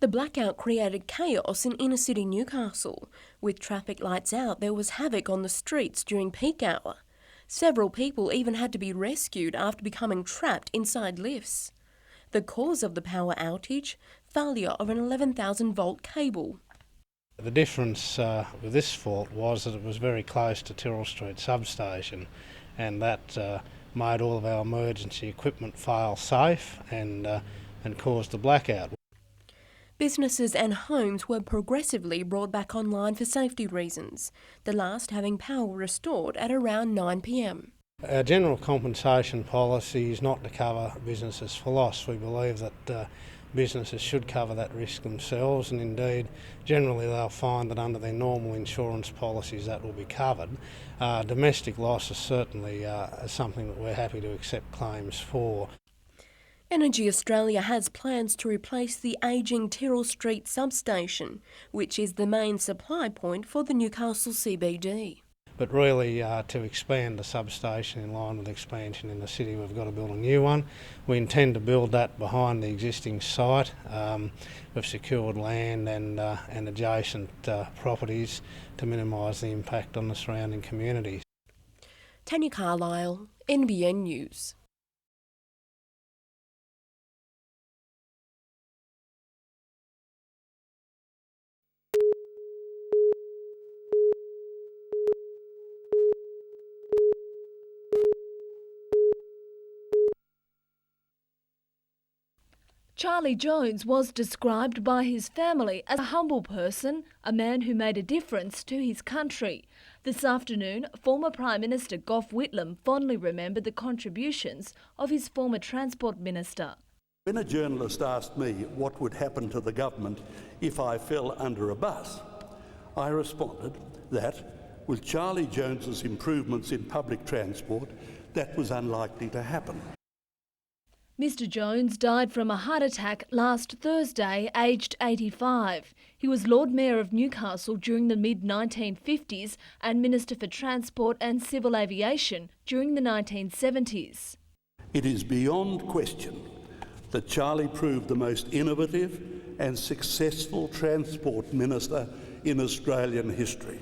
The blackout created chaos in inner-city Newcastle. With traffic lights out, there was havoc on the streets during peak hour. Several people even had to be rescued after becoming trapped inside lifts. The cause of the power outage? Failure of an 11,000-volt cable. The difference with this fault was that it was very close to Strait substation, and that made all of our emergency equipment fail safe and caused the blackout. Businesses and homes were progressively brought back online for safety reasons, the last having power restored at around 9 p.m. Our general compensation policy is not to cover businesses for loss. We believe that businesses should cover that risk themselves, and indeed generally they'll find that under their normal insurance policies that will be covered. Domestic loss is certainly something that we're happy to accept claims for. Energy Australia has plans to replace the ageing Strait substation, which is the main supply point for the Newcastle CBD. But really, to expand the substation in line with expansion in the city, we've got to build a new one. We intend to build that behind the existing site. We've secured land and adjacent properties to minimise the impact on the surrounding communities. Tanya Carlisle, NBN News. Charlie Jones was described by his family as a humble person, a man who made a difference to his country. This afternoon, former Prime Minister Gough Whitlam fondly remembered the contributions of his former Transport Minister. When a journalist asked me what would happen to the government if I fell under a bus, I responded that, with Charlie Jones's improvements in public transport, that was unlikely to happen. Mr Jones died from a heart attack last Thursday, aged 85. He was Lord Mayor of Newcastle during the mid-1950s and Minister for Transport and Civil Aviation during the 1970s. It is beyond question that Charlie proved the most innovative and successful Transport Minister in Australian history.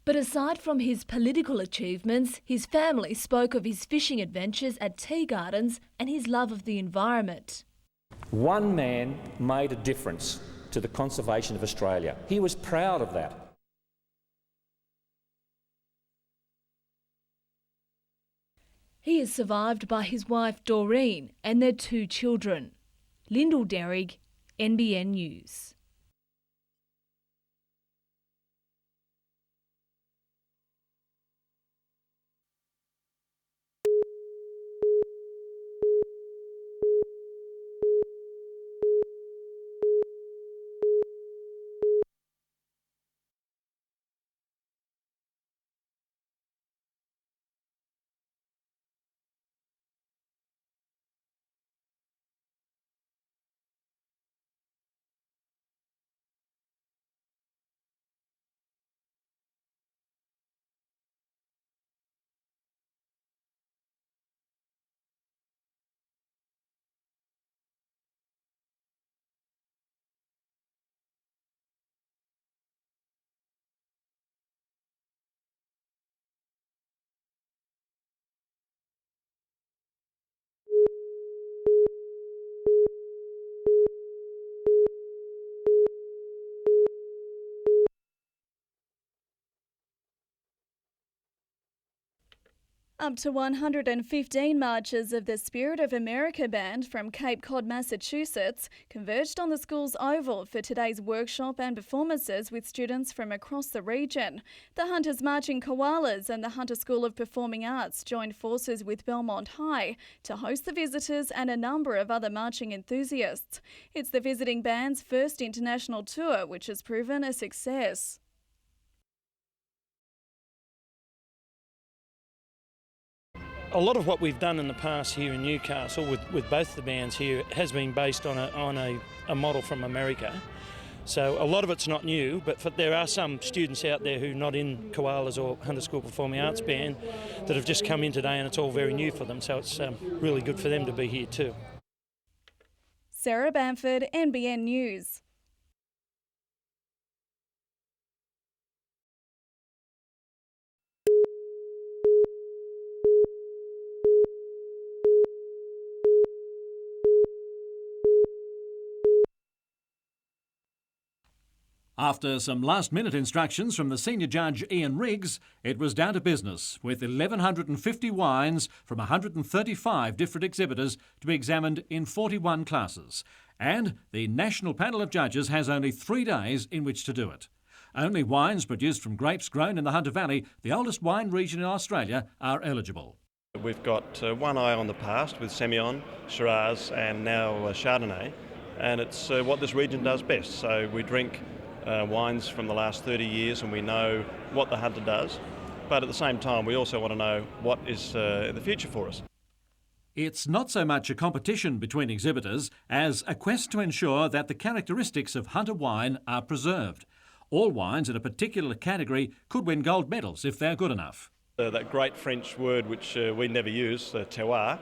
But aside from his political achievements, his family spoke of his fishing adventures at tea gardens and his love of the environment. One man made a difference to the conservation of Australia. He was proud of that. He is survived by his wife Doreen and their 2 children. Lyndall Derrig, NBN News. Up to 115 marchers of the Spirit of America band from Cape Cod, Massachusetts, converged on the school's oval for today's workshop and performances with students from across the region. The Hunters Marching Koalas and the Hunter School of Performing Arts joined forces with Belmont High to host the visitors and a number of other marching enthusiasts. It's the visiting band's first international tour, which has proven a success. A lot of what we've done in the past here in Newcastle with both the bands here has been based on a model from America. So a lot of it's not new, but there are some students out there who are not in Koalas or Hunter School Performing Arts Band that have just come in today, and it's all very new for them, so it's really good for them to be here too. Sarah Bamford, NBN News. After some last-minute instructions from the senior judge Ian Riggs, it was down to business, with 1,150 wines from 135 different exhibitors to be examined in 41 classes. And the National Panel of Judges has only 3 days in which to do it. Only wines produced from grapes grown in the Hunter Valley, the oldest wine region in Australia, are eligible. We've got one eye on the past with Semillon, Shiraz and now Chardonnay, and it's what this region does best. So we drink wines from the last 30 years and we know what the Hunter does, but at the same time we also want to know what is in the future for us. It's not so much a competition between exhibitors as a quest to ensure that the characteristics of Hunter wine are preserved. All wines in a particular category could win gold medals if they're good enough. That great French word which we never use, terroir,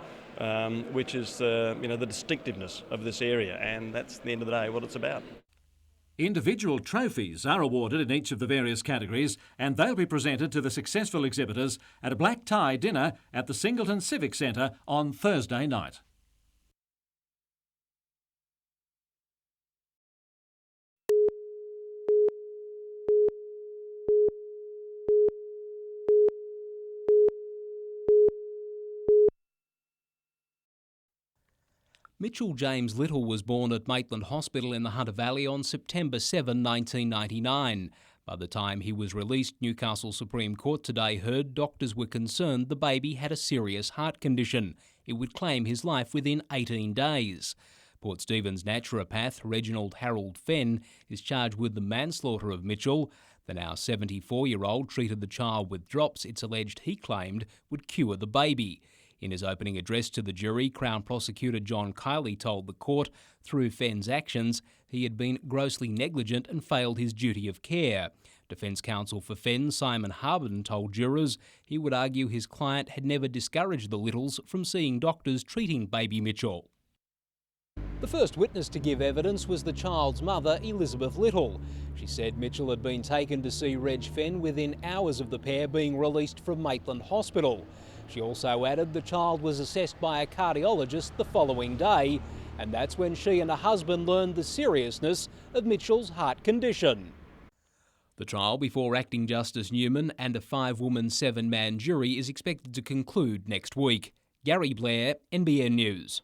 which is the distinctiveness of this area, and that's at the end of the day what it's about. Individual trophies are awarded in each of the various categories, and they'll be presented to the successful exhibitors at a black tie dinner at the Singleton Civic Centre on Thursday night. Mitchell James Little was born at Maitland Hospital in the Hunter Valley on September 7, 1999. By the time he was released, Newcastle Supreme Court today heard doctors were concerned the baby had a serious heart condition. It would claim his life within 18 days. Port Stephens naturopath Reginald Harold Fenn is charged with the manslaughter of Mitchell. The now 74-year-old treated the child with drops it's alleged he claimed would cure the baby. In his opening address to the jury, Crown Prosecutor John Kiley told the court through Fenn's actions he had been grossly negligent and failed his duty of care. Defence counsel for Fenn, Simon Harbin, told jurors he would argue his client had never discouraged the Littles from seeing doctors treating baby Mitchell. The first witness to give evidence was the child's mother, Elizabeth Little. She said Mitchell had been taken to see Reg Fenn within hours of the pair being released from Maitland Hospital. She also added the child was assessed by a cardiologist the following day, and that's when she and her husband learned the seriousness of Mitchell's heart condition. The trial before Acting Justice Newman and a 5-woman, 7-man jury is expected to conclude next week. Gary Blair, NBN News.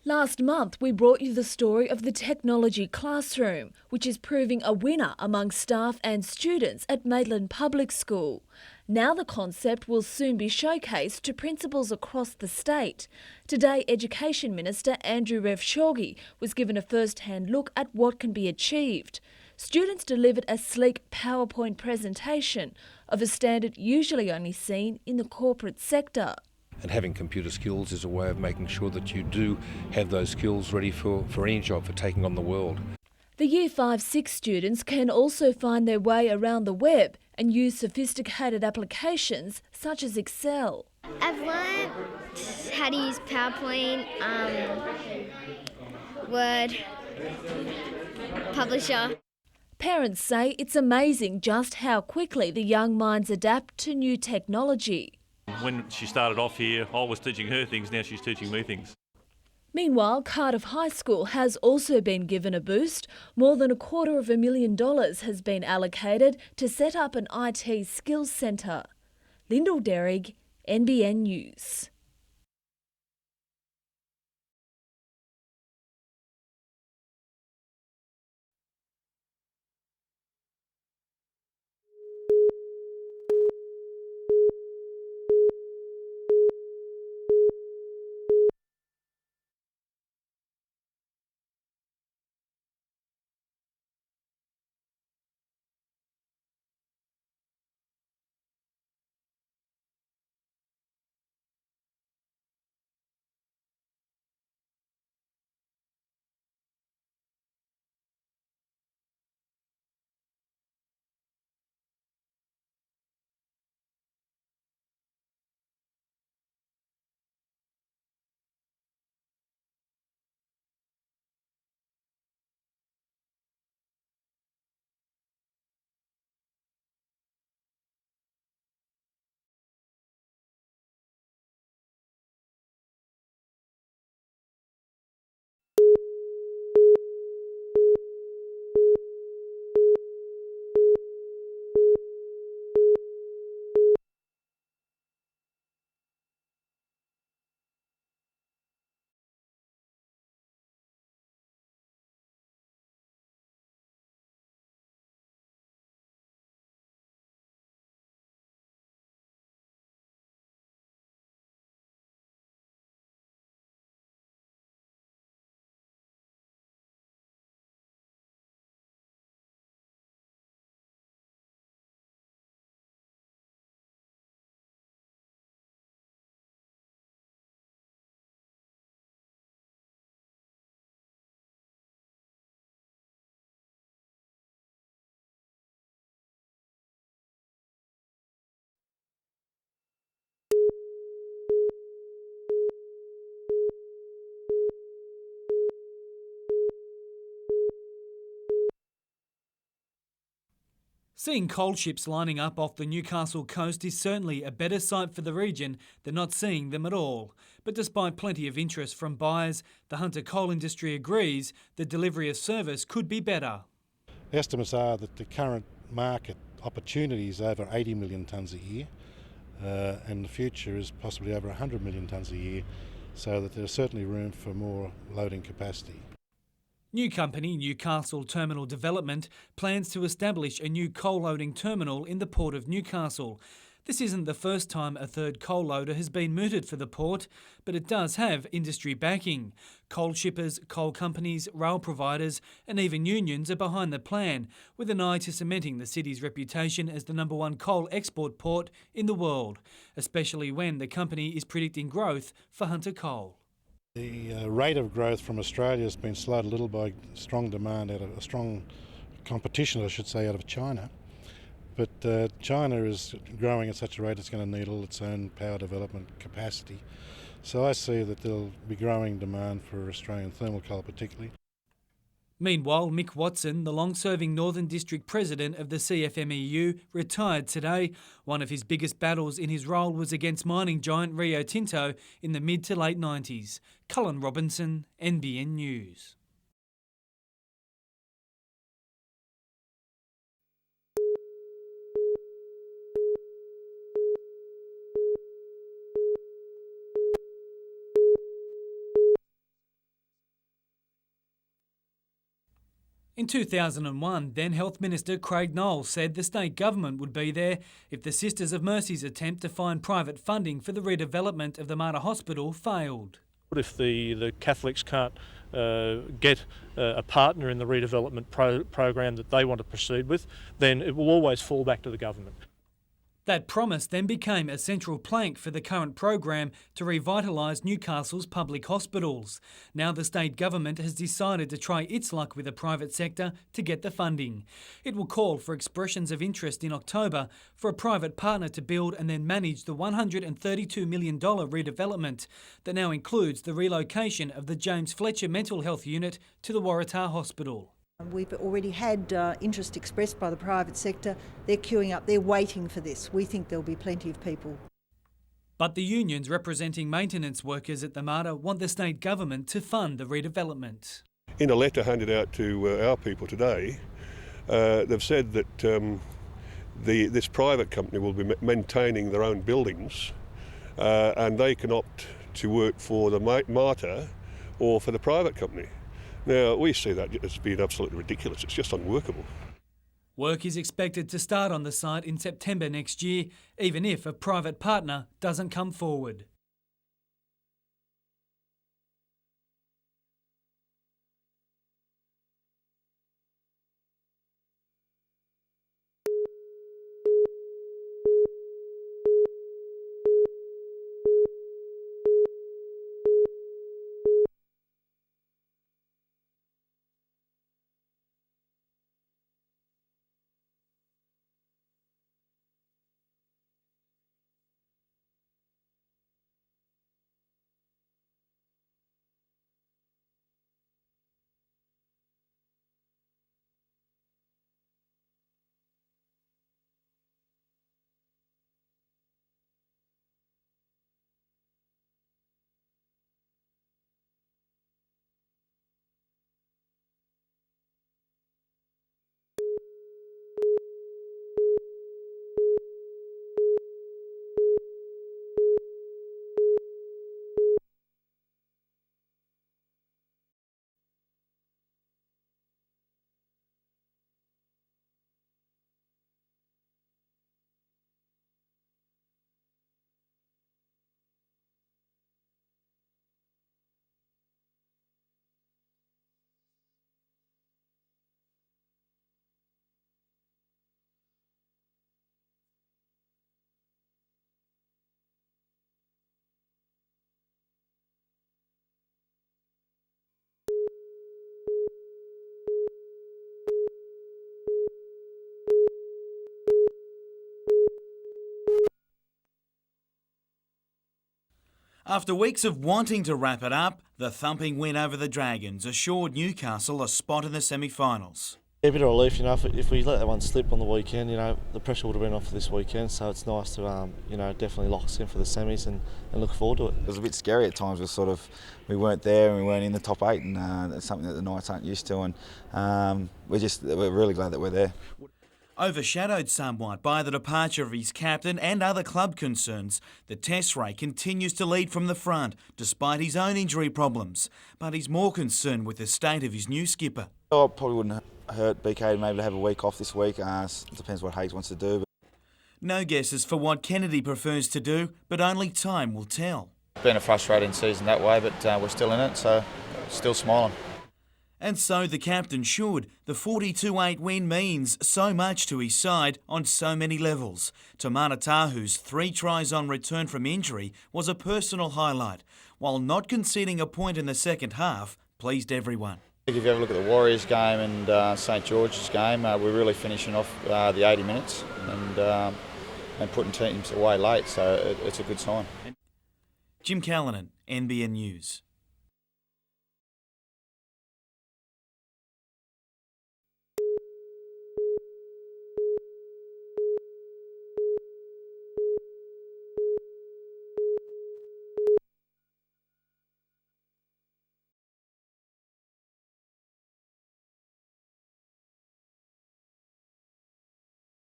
Last month, we brought you the story of the technology classroom, which is proving a winner among staff and students at Maitland Public School. Now the concept will soon be showcased to principals across the state. Today, Education Minister Andrew Revshorgi was given a first-hand look at what can be achieved. Students delivered a sleek PowerPoint presentation of a standard usually only seen in the corporate sector. And having computer skills is a way of making sure that you do have those skills ready for any job, for taking on the world. The Year 5-6 students can also find their way around the web and use sophisticated applications such as Excel. I've learned how to use PowerPoint, Word, Publisher. Parents say it's amazing just how quickly the young minds adapt to new technology. When she started off here, I was teaching her things, now she's teaching me things. Meanwhile, Cardiff High School has also been given a boost. More than $250,000 has been allocated to set up an IT skills centre. Lyndall Derrig, NBN News. Seeing coal ships lining up off the Newcastle coast is certainly a better sight for the region than not seeing them at all. But despite plenty of interest from buyers, the Hunter coal industry agrees the delivery of service could be better. Estimates are that the current market opportunity is over 80 million tonnes a year, and the future is possibly over 100 million tonnes a year, so that there's certainly room for more loading capacity. New company Newcastle Terminal Development plans to establish a new coal loading terminal in the Port of Newcastle. This isn't the first time a third coal loader has been mooted for the port, but it does have industry backing. Coal shippers, coal companies, rail providers and even unions are behind the plan, with an eye to cementing the city's reputation as the #1 coal export port in the world, especially when the company is predicting growth for Hunter Coal. The rate of growth from Australia has been slowed a little by strong demand strong competition, I should say, out of China. But China is growing at such a rate it's going to need all its own power development capacity. So I see that there'll be growing demand for Australian thermal coal particularly. Meanwhile, Mick Watson, the long-serving Northern District President of the CFMEU, retired today. One of his biggest battles in his role was against mining giant Rio Tinto in the mid to late 90s. Cullen Robinson, NBN News. In 2001, then Health Minister Craig Knowles said the state government would be there if the Sisters of Mercy's attempt to find private funding for the redevelopment of the Mater Hospital failed. If the Catholics can't get a partner in the redevelopment program that they want to proceed with, then it will always fall back to the government. That promise then became a central plank for the current program to revitalise Newcastle's public hospitals. Now the state government has decided to try its luck with the private sector to get the funding. It will call for expressions of interest in October for a private partner to build and then manage the $132 million redevelopment that now includes the relocation of the James Fletcher Mental Health Unit to the Waratah Hospital. We've already had interest expressed by the private sector. They're queuing up, they're waiting for this. We think there'll be plenty of people. But the unions representing maintenance workers at the Mater want the state government to fund the redevelopment. In a letter handed out to our people today, they've said that this private company will be maintaining their own buildings and they can opt to work for the Mater or for the private company. Now, we see that as being absolutely ridiculous. It's just unworkable. Work is expected to start on the site in September next year, even if a private partner doesn't come forward. After weeks of wanting to wrap it up, the thumping win over the Dragons assured Newcastle a spot in the semi-finals. A bit of relief, if we let that one slip on the weekend, the pressure would have been off this weekend, so it's nice to, definitely lock us in for the semis and look forward to it. It was a bit scary at times. We weren't there and we weren't in the top 8, and it's something that the Knights aren't used to, and we're really glad that we're there. Overshadowed somewhat by the departure of his captain and other club concerns, the Test Ray continues to lead from the front despite his own injury problems, but he's more concerned with the state of his new skipper. I probably wouldn't hurt BK maybe to have a week off this week. It depends what Hayes wants to do. No guesses for what Kennedy prefers to do, but only time will tell. It's been a frustrating season that way, but we're still in it, so still smiling. And so the captain should. The 42-8 win means so much to his side on so many levels. Tamana Tahu's 3 tries on return from injury was a personal highlight, while not conceding a point in the second half pleased everyone. If you ever look at the Warriors game and St George's game, we're really finishing off the 80 minutes and putting teams away late, so it's a good sign. Jim Callanan, NBN News.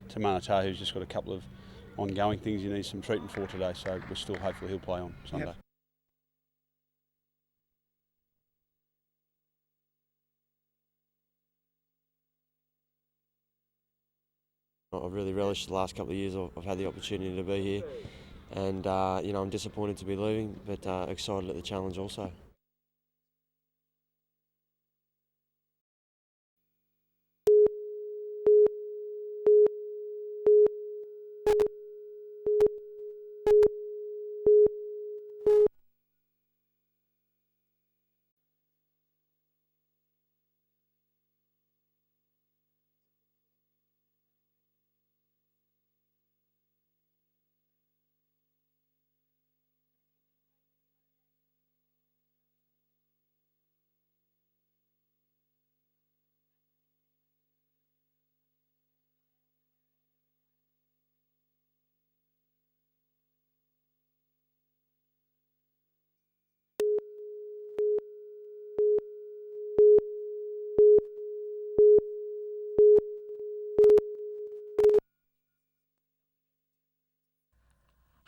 Tamana Tahu's just got a couple of ongoing things he needs some treatment for today, so we're still hopeful he'll play on Sunday. Yep. I've really relished the last couple of years I've had the opportunity to be here, and I'm disappointed to be leaving, but excited at the challenge also.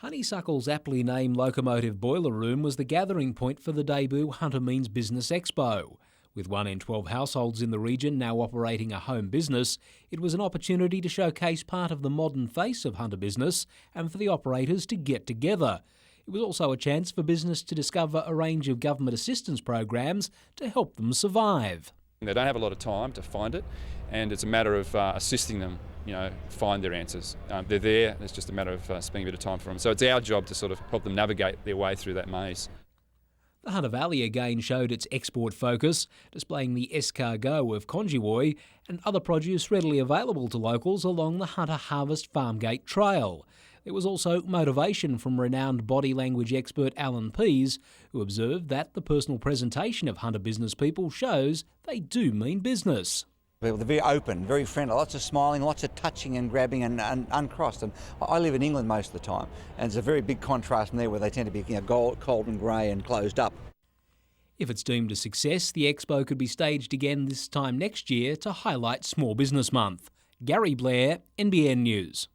Honeysuckle's aptly named Locomotive Boiler Room was the gathering point for the debut Hunter Means Business Expo. With 1 in 12 households in the region now operating a home business, it was an opportunity to showcase part of the modern face of Hunter business and for the operators to get together. It was also a chance for business to discover a range of government assistance programs to help them survive. They don't have a lot of time to find it, and it's a matter of assisting them, find their answers. They're there, it's just a matter of spending a bit of time for them. So it's our job to sort of help them navigate their way through that maze. The Hunter Valley again showed its export focus, displaying the escargot of Conjiwoy and other produce readily available to locals along the Hunter Harvest Farmgate Trail. There was also motivation from renowned body language expert Alan Pease, who observed that the personal presentation of Hunter business people shows they do mean business. They're very open, very friendly, lots of smiling, lots of touching and grabbing and uncrossed. And I live in England most of the time, and there's a very big contrast from there where they tend to be cold and grey and closed up. If it's deemed a success, the expo could be staged again this time next year to highlight Small Business Month. Gary Blair, NBN News.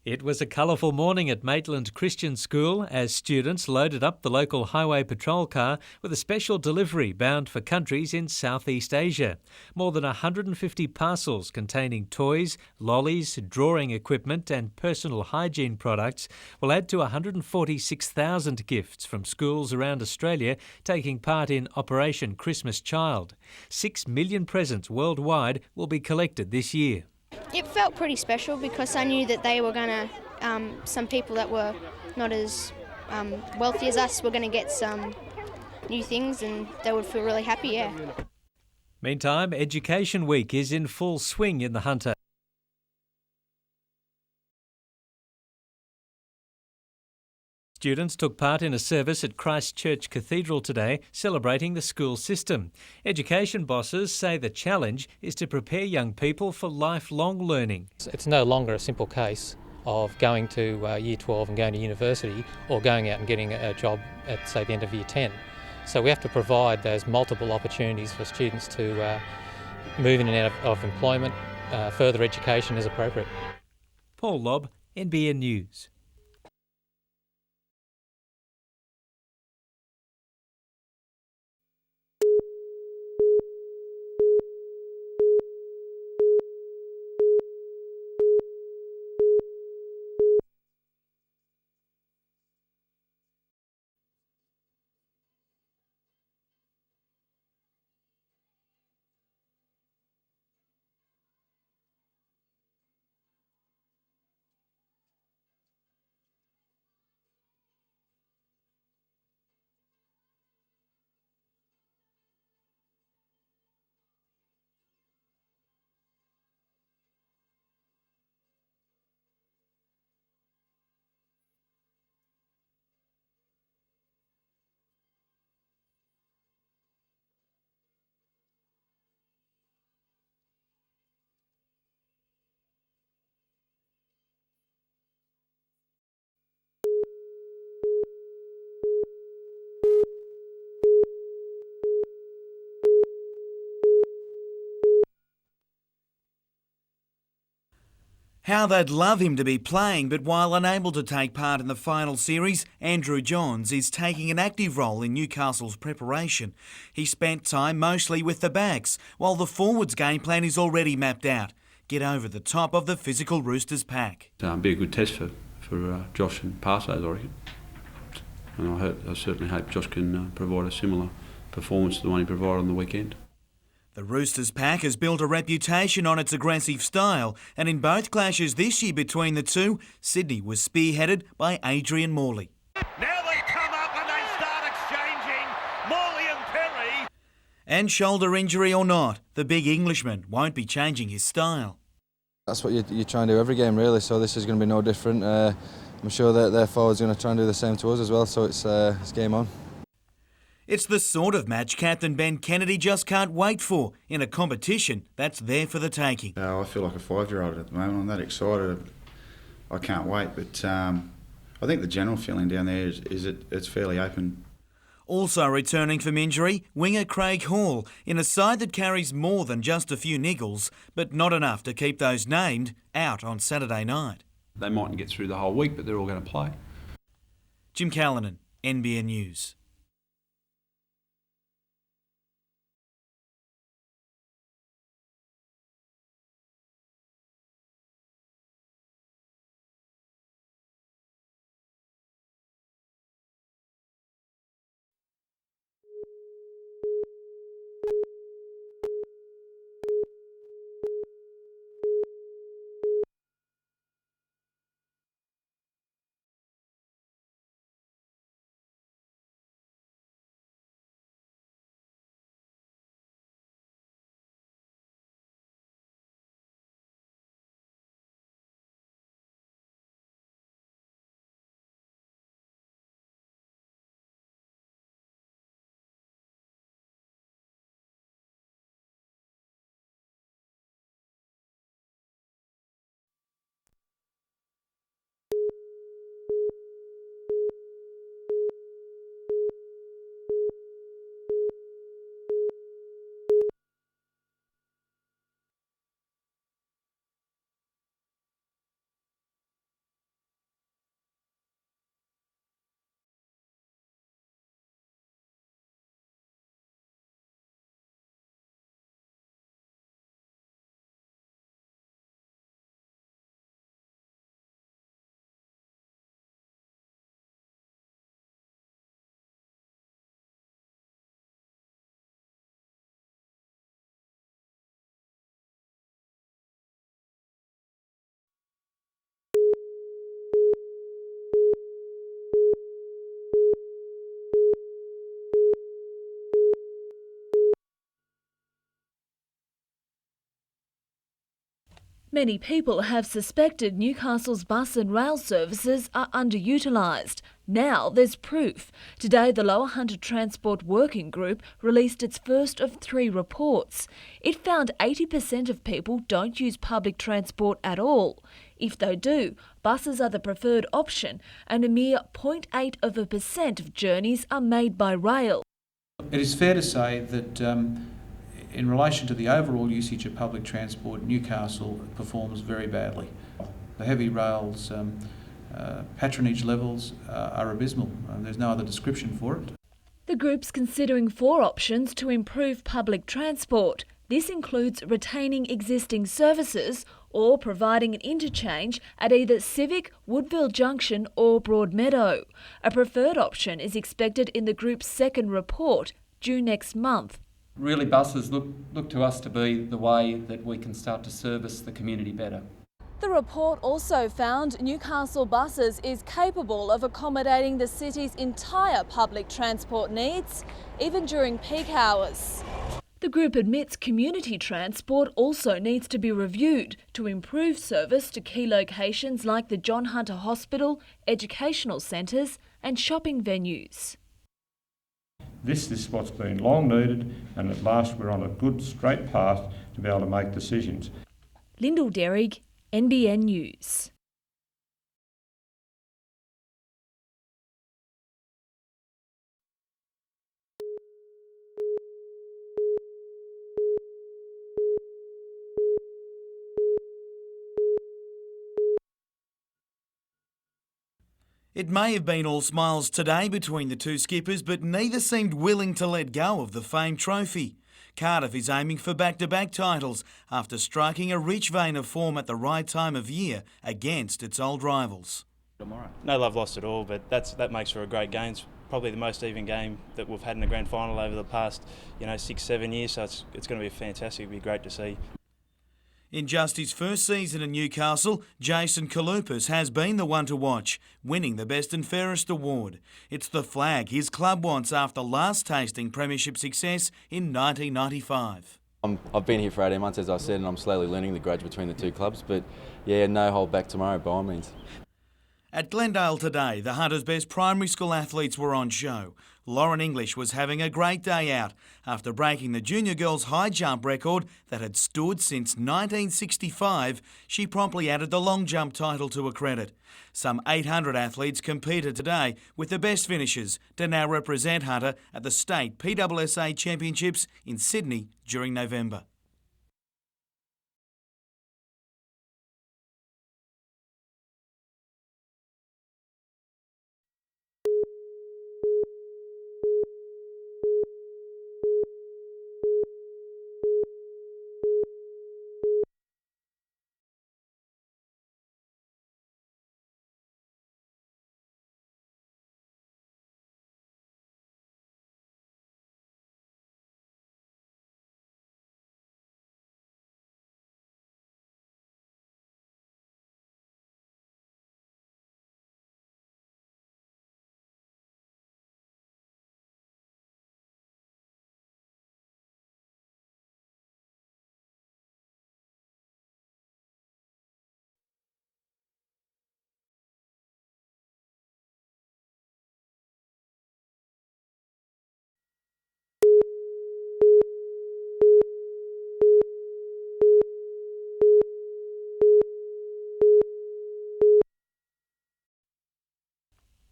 It was a colourful morning at Maitland Christian School as students loaded up the local highway patrol car with a special delivery bound for countries in Southeast Asia. More than 150 parcels containing toys, lollies, drawing equipment and personal hygiene products will add to 146,000 gifts from schools around Australia taking part in Operation Christmas Child. 6 million presents worldwide will be collected this year. It felt pretty special because I knew that they were going to, some people that were not as wealthy as us were going to get some new things and they would feel really happy, yeah. Meantime, Education Week is in full swing in the Hunter. Students took part in a service at Christchurch Cathedral today, celebrating the school system. Education bosses say the challenge is to prepare young people for lifelong learning. It's no longer a simple case of going to Year 12 and going to university, or going out and getting a job at, say, the end of Year 10. So we have to provide those multiple opportunities for students to move in and out of employment. Further education is appropriate. Paul Lobb, NBN News. How they'd love him to be playing, but while unable to take part in the final series, Andrew Johns is taking an active role in Newcastle's preparation. He spent time mostly with the backs, while the forwards game plan is already mapped out. Get over the top of the physical Roosters pack. Be a good test for Josh and Parsos, I reckon. And I certainly hope Josh can provide a similar performance to the one he provided on the weekend. The Roosters pack has built a reputation on its aggressive style, and in both clashes this year between the two, Sydney was spearheaded by Adrian Morley. Now they come up and they start exchanging. Morley and Perry. And shoulder injury or not, the big Englishman won't be changing his style. That's what you try and do every game, really, so this is going to be no different. I'm sure that their forwards are going to try and do the same to us as well, so it's game on. It's the sort of match Captain Ben Kennedy just can't wait for in a competition that's there for the taking. I feel like a 5-year-old at the moment. I'm that excited. I can't wait. But I think the general feeling down there is it's fairly open. Also returning from injury, winger Craig Hall, in a side that carries more than just a few niggles, but not enough to keep those named out on Saturday night. They mightn't get through the whole week, but they're all going to play. Jim Callanan, NBN News. Many people have suspected Newcastle's bus and rail services are underutilised. Now there's proof. Today, the Lower Hunter Transport Working Group released its first of 3 reports. It found 80% of people don't use public transport at all. If they do, buses are the preferred option, and a mere 0.8% of journeys are made by rail. It is fair to say that in relation to the overall usage of public transport, Newcastle performs very badly. The heavy rail's patronage levels are abysmal, and there's no other description for it. The group's considering 4 options to improve public transport. This includes retaining existing services or providing an interchange at either Civic, Woodville Junction or Broadmeadow. A preferred option is expected in the group's second report, due next month. Really, buses look to us to be the way that we can start to service the community better. The report also found Newcastle buses is capable of accommodating the city's entire public transport needs, even during peak hours. The group admits community transport also needs to be reviewed to improve service to key locations like the John Hunter Hospital, educational centres and shopping venues. This is what's been long needed, and at last we're on a good straight path to be able to make decisions. Lyndall Derrig, NBN News. It may have been all smiles today between the two skippers, but neither seemed willing to let go of the famed trophy. Cardiff is aiming for back-to-back titles after striking a rich vein of form at the right time of year against its old rivals. No love lost at all, but that makes for a great game. It's probably the most even game that we've had in the grand final over the past 6-7 years, so it's going to be fantastic. It'll be great to see. In just his first season in Newcastle, Jason Kalupas has been the one to watch, winning the Best and Fairest award. It's the flag his club wants after last tasting premiership success in 1995. I've been here for 18 months, as I said, and I'm slowly learning the grudge between the two clubs, but yeah, no hold back tomorrow by all means. At Glendale today, the Hunter's best primary school athletes were on show. Lauren English was having a great day out after breaking the junior girls' high jump record that had stood since 1965. She promptly added the long jump title to her credit. Some 800 athletes competed today, with the best finishers to now represent Hunter at the State PWSA Championships in Sydney during November.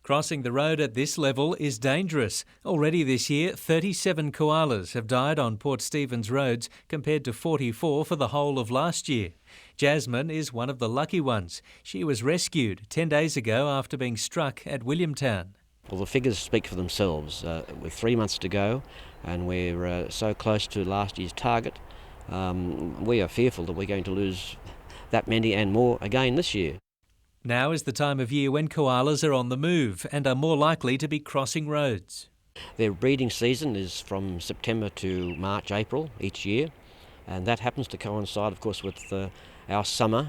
Crossing the road at this level is dangerous. Already this year, 37 koalas have died on Port Stephens roads compared to 44 for the whole of last year. Jasmine is one of the lucky ones. She was rescued 10 days ago after being struck at Williamtown. Well, the figures speak for themselves. With 3 months to go and we're so close to last year's target, we are fearful that we're going to lose that many and more again this year. Now is the time of year when koalas are on the move and are more likely to be crossing roads. Their breeding season is from September to March, April each year, and that happens to coincide, of course, with our summer.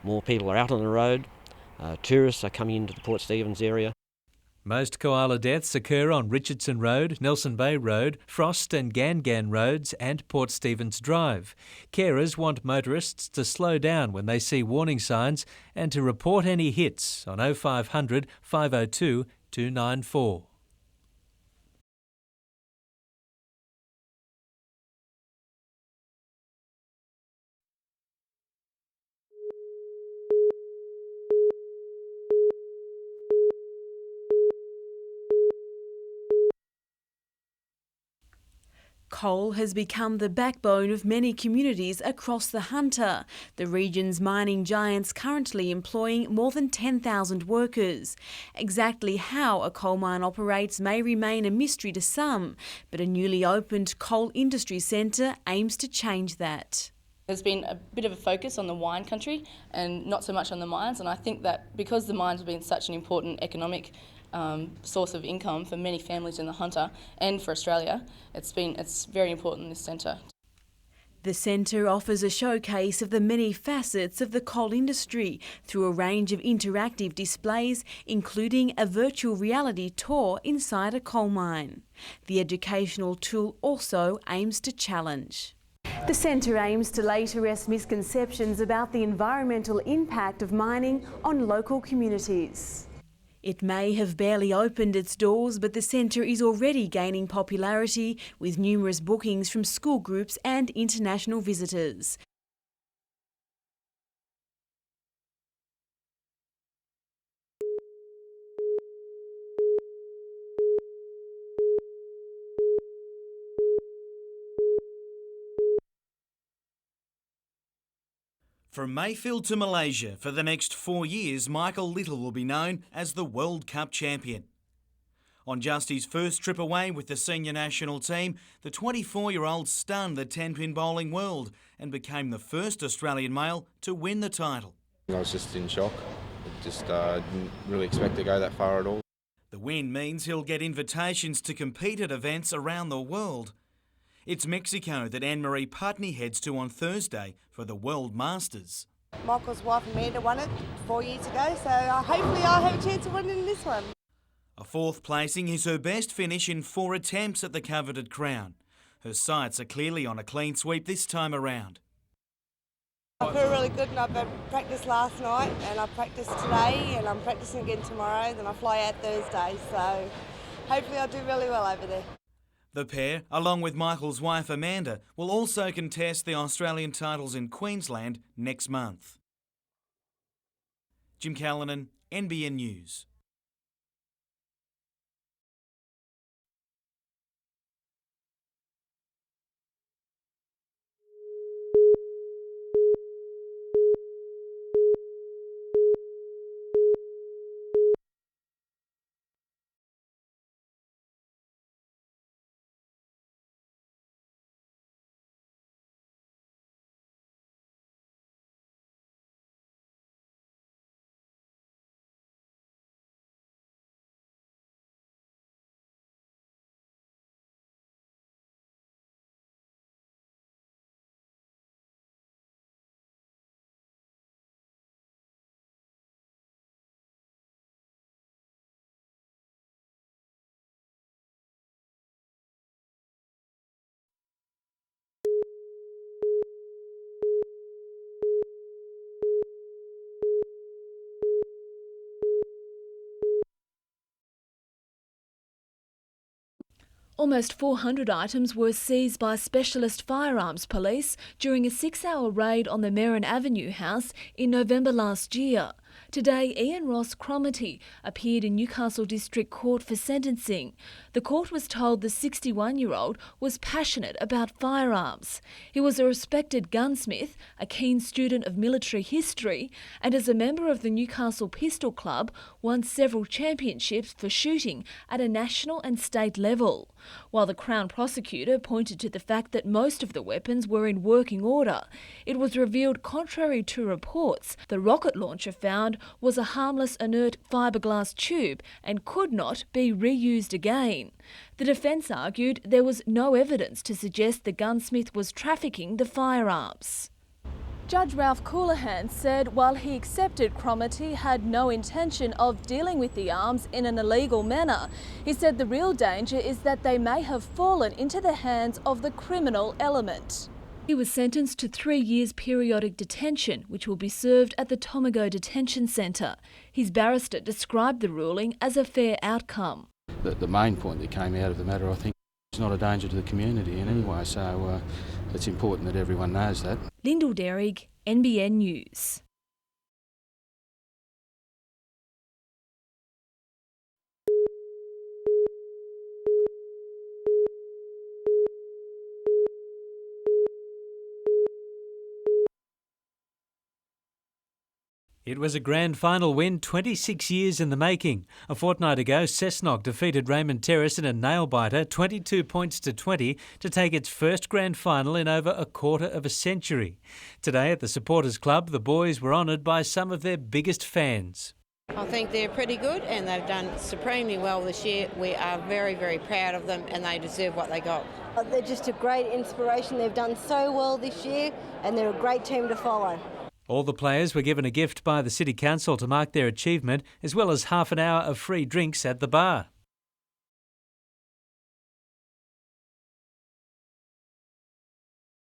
More people are out on the road, tourists are coming into the Port Stephens area. Most koala deaths occur on Richardson Road, Nelson Bay Road, Frost and Gangan Roads and Port Stephens Drive. Carers want motorists to slow down when they see warning signs and to report any hits on 0500 502 294. Coal has become the backbone of many communities across the Hunter, the region's mining giants currently employing more than 10,000 workers. Exactly how a coal mine operates may remain a mystery to some, but a newly opened coal industry centre aims to change that. There's been a bit of a focus on the wine country and not so much on the mines, and I think that because the mines have been such an important economic source of income for many families in the Hunter and for Australia, it's very important in this centre. The centre offers a showcase of the many facets of the coal industry through a range of interactive displays, including a virtual reality tour inside a coal mine. The educational tool also aims to challenge. The centre aims to lay to rest misconceptions about the environmental impact of mining on local communities. It may have barely opened its doors, but the centre is already gaining popularity with numerous bookings from school groups and international visitors. From Mayfield to Malaysia, for the next 4 years, Michael Little will be known as the World Cup champion. On just his first trip away with the senior national team, the 24-year-old stunned the 10-pin bowling world and became the first Australian male to win the title. I was just in shock. Didn't really expect to go that far at all. The win means he'll get invitations to compete at events around the world. It's Mexico that Anne-Marie Putney heads to on Thursday for the World Masters. Michael's wife Amanda won it 4 years ago, so hopefully I'll have a chance of winning this one. A fourth placing is her best finish in 4 attempts at the coveted crown. Her sights are clearly on a clean sweep this time around. I feel really good, and I've practiced last night and I've practiced today and I'm practicing again tomorrow, then I fly out Thursday, so hopefully I'll do really well over there. The pair, along with Michael's wife Amanda, will also contest the Australian titles in Queensland next month. Jim Callanan, NBN News. Almost 400 items were seized by Specialist Firearms Police during a 6-hour raid on the Merrin Avenue house in November last year. Today, Ian Ross Cromarty appeared in Newcastle District Court for sentencing. The court was told the 61-year-old was passionate about firearms. He was a respected gunsmith, a keen student of military history, and as a member of the Newcastle Pistol Club, won several championships for shooting at a national and state level. While the Crown Prosecutor pointed to the fact that most of the weapons were in working order, it was revealed, contrary to reports, the rocket launcher found was a harmless inert fiberglass tube and could not be reused again. The defence argued there was no evidence to suggest the gunsmith was trafficking the firearms. Judge Ralph Coulahan said while he accepted Cromarty had no intention of dealing with the arms in an illegal manner, he said the real danger is that they may have fallen into the hands of the criminal element. He was sentenced to 3 years periodic detention, which will be served at the Tomago Detention Centre. His barrister described the ruling as a fair outcome. The main point that came out of the matter, I think, is not a danger to the community in any way, so it's important that everyone knows that. Lyndall Derrig, NBN News. It was a grand final win 26 years in the making. A fortnight ago, Cessnock defeated Raymond Terrace in a nail-biter 22 points to 20 to take its first grand final in over a quarter of a century. Today at the Supporters Club, the boys were honoured by some of their biggest fans. I think they're pretty good and they've done supremely well this year. We are very, very proud of them and they deserve what they got. They're just a great inspiration. They've done so well this year and they're a great team to follow. All the players were given a gift by the City Council to mark their achievement, as well as half an hour of free drinks at the bar.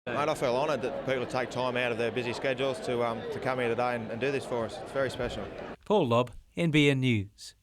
Mate, I feel honoured that people take time out of their busy schedules to come here today and do this for us. It's very special. Paul Lobb, NBN News.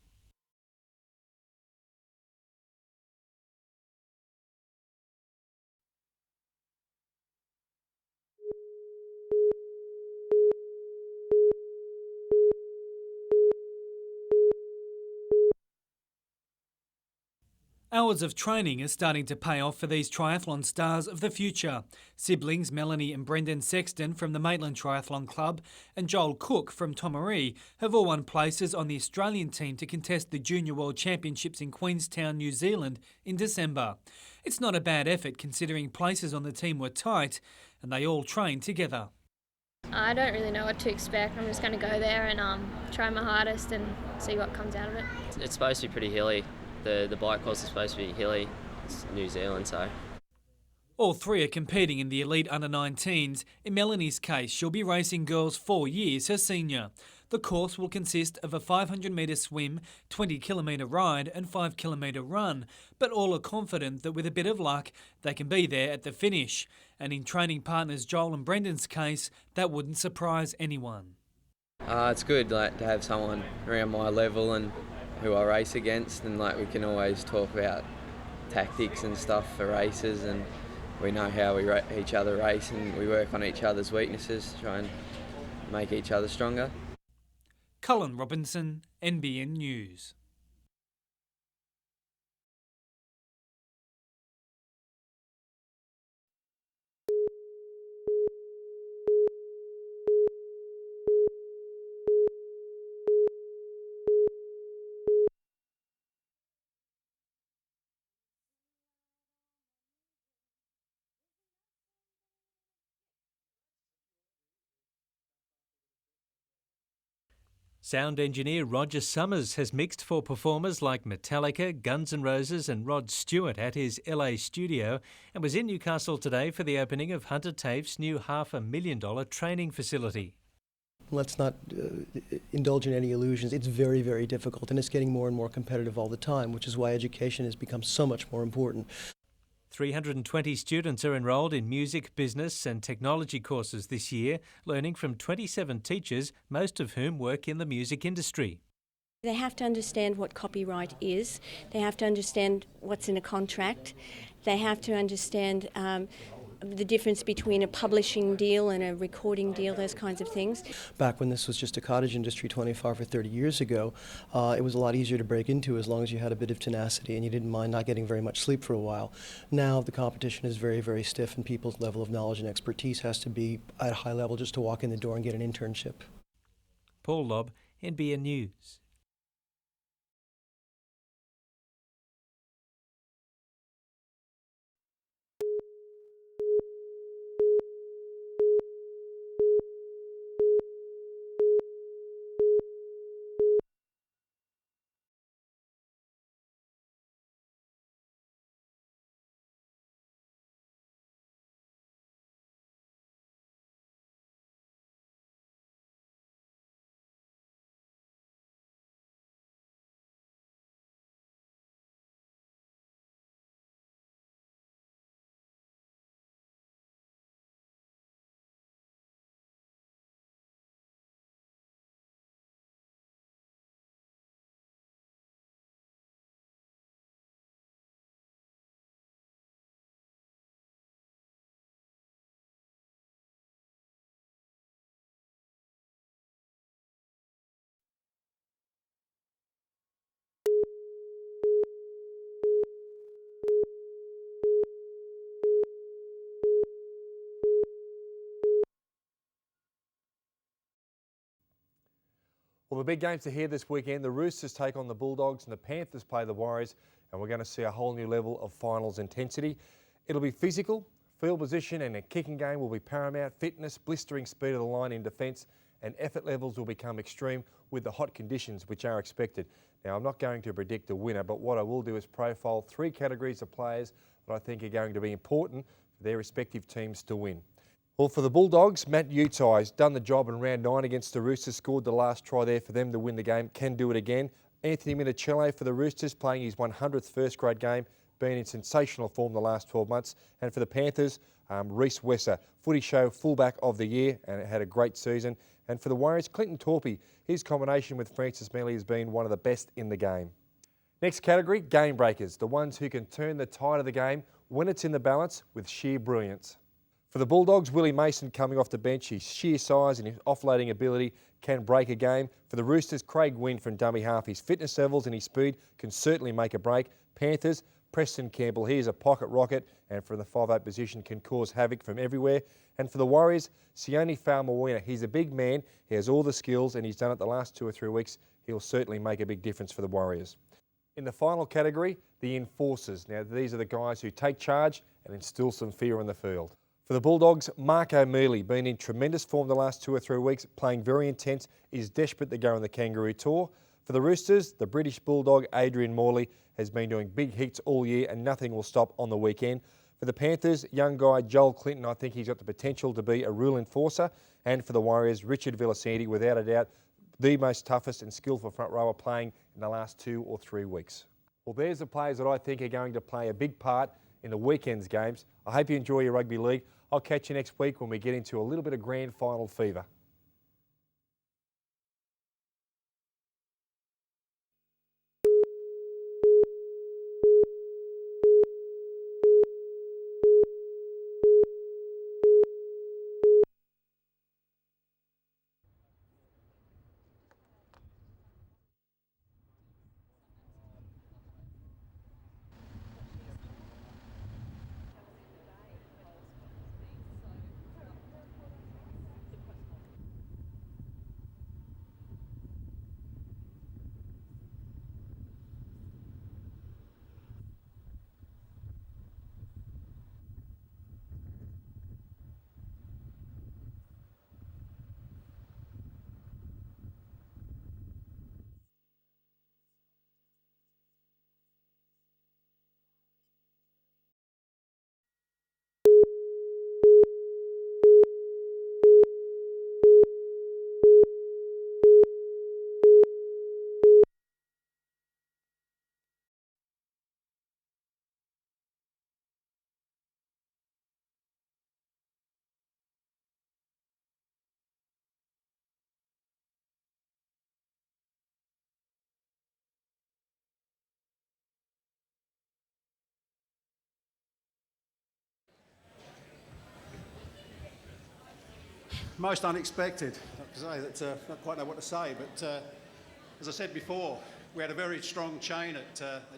Hours of training are starting to pay off for these triathlon stars of the future. Siblings Melanie and Brendan Sexton from the Maitland Triathlon Club and Joel Cook from Tomaree have all won places on the Australian team to contest the Junior World Championships in Queenstown, New Zealand in December. It's not a bad effort considering places on the team were tight and they all trained together. I don't really know what to expect. I'm just going to go there and try my hardest and see what comes out of it. It's supposed to be pretty hilly. The bike course is supposed to be hilly. It's New Zealand, so. All three are competing in the elite under-19s. In Melanie's case, she'll be racing girls 4 years her senior. The course will consist of a 500-metre swim, 20-kilometre ride and 5-kilometre run, but all are confident that with a bit of luck, they can be there at the finish. And in training partners Joel and Brendan's case, that wouldn't surprise anyone. It's good to have someone around my level and who I race against, and we can always talk about tactics and stuff for races, and we know how each other race and we work on each other's weaknesses, try and make each other stronger. Colin Robinson, NBN News. Sound engineer Roger Summers has mixed for performers like Metallica, Guns N' Roses and Rod Stewart at his LA studio and was in Newcastle today for the opening of Hunter Tafe's new $500,000 training facility. Let's not indulge in any illusions. It's very, very difficult and it's getting more and more competitive all the time, which is why education has become so much more important. 320 students are enrolled in music, business and technology courses this year, learning from 27 teachers, most of whom work in the music industry. They have to understand what copyright is. They have to understand what's in a contract. They have to understand the difference between a publishing deal and a recording deal, those kinds of things. Back when this was just a cottage industry 25 or 30 years ago, it was a lot easier to break into as long as you had a bit of tenacity and you didn't mind not getting very much sleep for a while. Now the competition is very, very stiff and people's level of knowledge and expertise has to be at a high level just to walk in the door and get an internship. Paul Lobb, NBN News. Well, the big games are here this weekend. The Roosters take on the Bulldogs and the Panthers play the Warriors, and we're going to see a whole new level of finals intensity. It'll be physical, field position and a kicking game will be paramount, fitness, blistering speed of the line in defence, and effort levels will become extreme with the hot conditions which are expected. Now, I'm not going to predict a winner, but what I will do is profile 3 categories of players that I think are going to be important for their respective teams to win. Well, for the Bulldogs, Matt Utai has done the job in round 9 against the Roosters, scored the last try there for them to win the game, can do it again. Anthony Minicello for the Roosters, playing his 100th first grade game, been in sensational form the last 12 months. And for the Panthers, Reece Wesser, footy show fullback of the year and had a great season. And for the Warriors, Clinton Torpey, his combination with Francis Mealy has been one of the best in the game. Next category, game breakers, the ones who can turn the tide of the game when it's in the balance with sheer brilliance. For the Bulldogs, Willie Mason coming off the bench, his sheer size and his offloading ability can break a game. For the Roosters, Craig Gwynn from dummy half, his fitness levels and his speed can certainly make a break. Panthers, Preston Campbell, he is a pocket rocket and from the 5'8" position can cause havoc from everywhere. And for the Warriors, Sione Faumuina, he's a big man, he has all the skills and he's done it the last 2 or 3 weeks. He'll certainly make a big difference for the Warriors. In the final category, the enforcers. Now, these are the guys who take charge and instill some fear in the field. For the Bulldogs, Mark O'Mealy, been in tremendous form the last 2 or 3 weeks, playing very intense, is desperate to go on the Kangaroo Tour. For the Roosters, the British Bulldog Adrian Morley has been doing big hits all year and nothing will stop on the weekend. For the Panthers, young guy Joel Clinton, I think he's got the potential to be a real enforcer. And for the Warriors, Richard Villasanti, without a doubt, the most toughest and skillful front rower playing in the last 2 or 3 weeks. Well, there's the players that I think are going to play a big part in the weekend's games. I hope you enjoy your rugby league. I'll catch you next week when we get into a little bit of grand final fever. Most unexpected. I have to say that not quite know what to say, but as I said before, we had a very strong chain at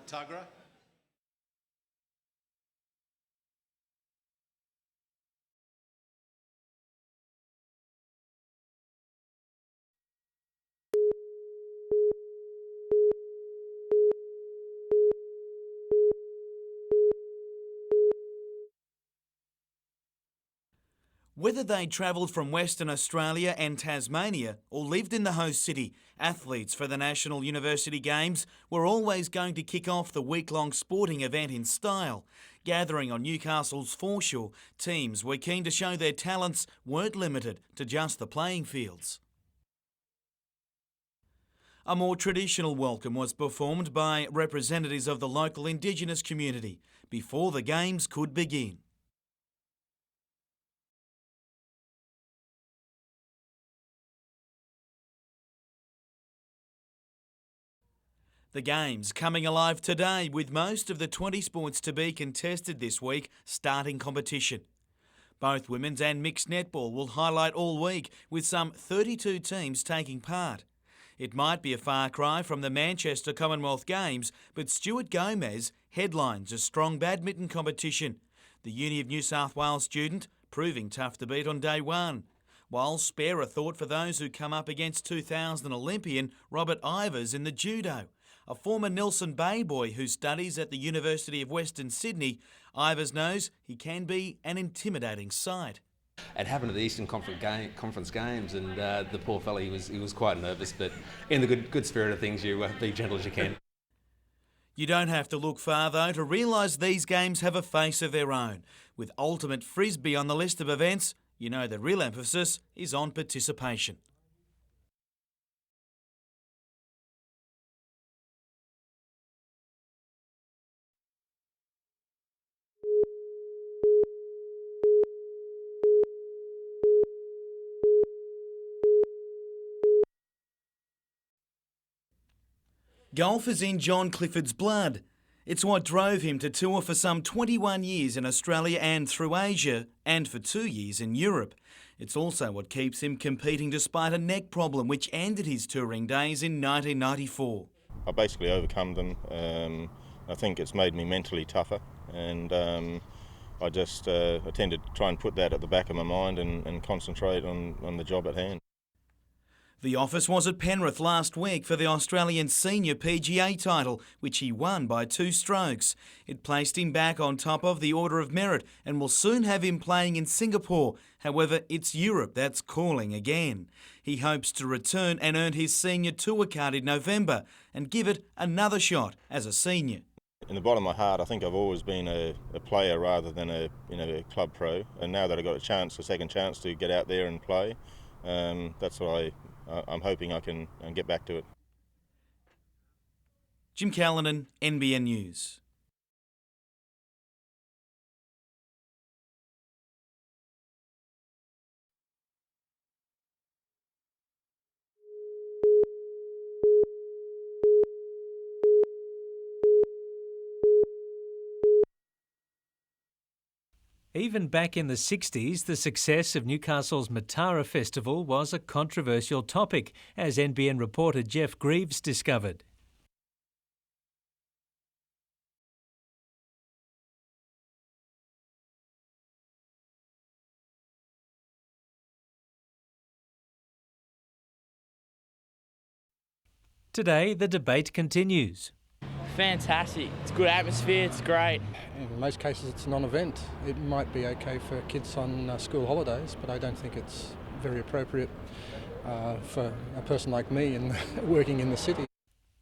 Tuggerah. Whether they travelled from Western Australia and Tasmania or lived in the host city, athletes for the National University Games were always going to kick off the week-long sporting event in style. Gathering on Newcastle's foreshore, teams were keen to show their talents weren't limited to just the playing fields. A more traditional welcome was performed by representatives of the local Indigenous community before the Games could begin. The Games coming alive today with most of the 20 sports to be contested this week starting competition. Both women's and mixed netball will highlight all week with some 32 teams taking part. It might be a far cry from the Manchester Commonwealth Games, but Stuart Gomez headlines a strong badminton competition. The Uni of New South Wales student proving tough to beat on day one. while spare a thought for those who come up against 2000 Olympian Robert Ivers in the judo. A former Nelson Bay boy who studies at the University of Western Sydney, Ivers knows he can be an intimidating sight. It happened at the Eastern Conference Games, and the poor fella, he was quite nervous, but in the good spirit of things, you be gentle as you can. You don't have to look far, though, to realise these games have a face of their own. With ultimate frisbee on the list of events, you know the real emphasis is on participation. Golf is in John Clifford's blood. It's what drove him to tour for some 21 years in Australia and through Asia, and for 2 years in Europe. It's also what keeps him competing despite a neck problem which ended his touring days in 1994. I basically overcome them. I think it's made me mentally tougher, and I just I tend to try and put that at the back of my mind and concentrate on the job at hand. The office was at Penrith last week for the Australian Senior PGA title, which he won by 2 strokes. It placed him back on top of the Order of Merit and will soon have him playing in Singapore. However, it's Europe that's calling again. He hopes to return and earn his senior tour card in November and give it another shot as a senior. In the bottom of my heart, I think I've always been a player rather than a club pro, and now that I've got a second chance to get out there and play, that's what I'm hoping I can get back to it. Jim Callanan, NBN News. Even back in the 60s, the success of Newcastle's Matara Festival was a controversial topic, as NBN reporter Jeff Greaves discovered. Today, the debate continues. Fantastic. It's a good atmosphere, it's great. In most cases it's a non-event. It might be okay for kids on school holidays, but I don't think it's very appropriate for a person like me and working in the city.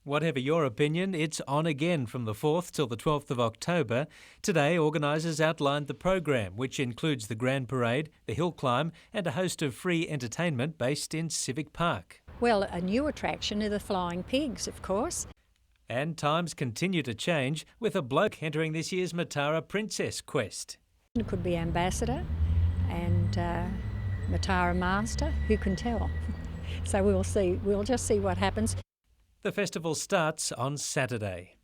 Whatever your opinion, it's on again from the 4th till the 12th of October. Today, organisers outlined the program, which includes the Grand Parade, the Hill Climb and a host of free entertainment based in Civic Park. Well, a new attraction are the flying pigs, of course. And times continue to change, with a bloke entering this year's Matara Princess Quest. It could be Ambassador and Matara Master, who can tell? So we'll see. We'll just see what happens. The festival starts on Saturday.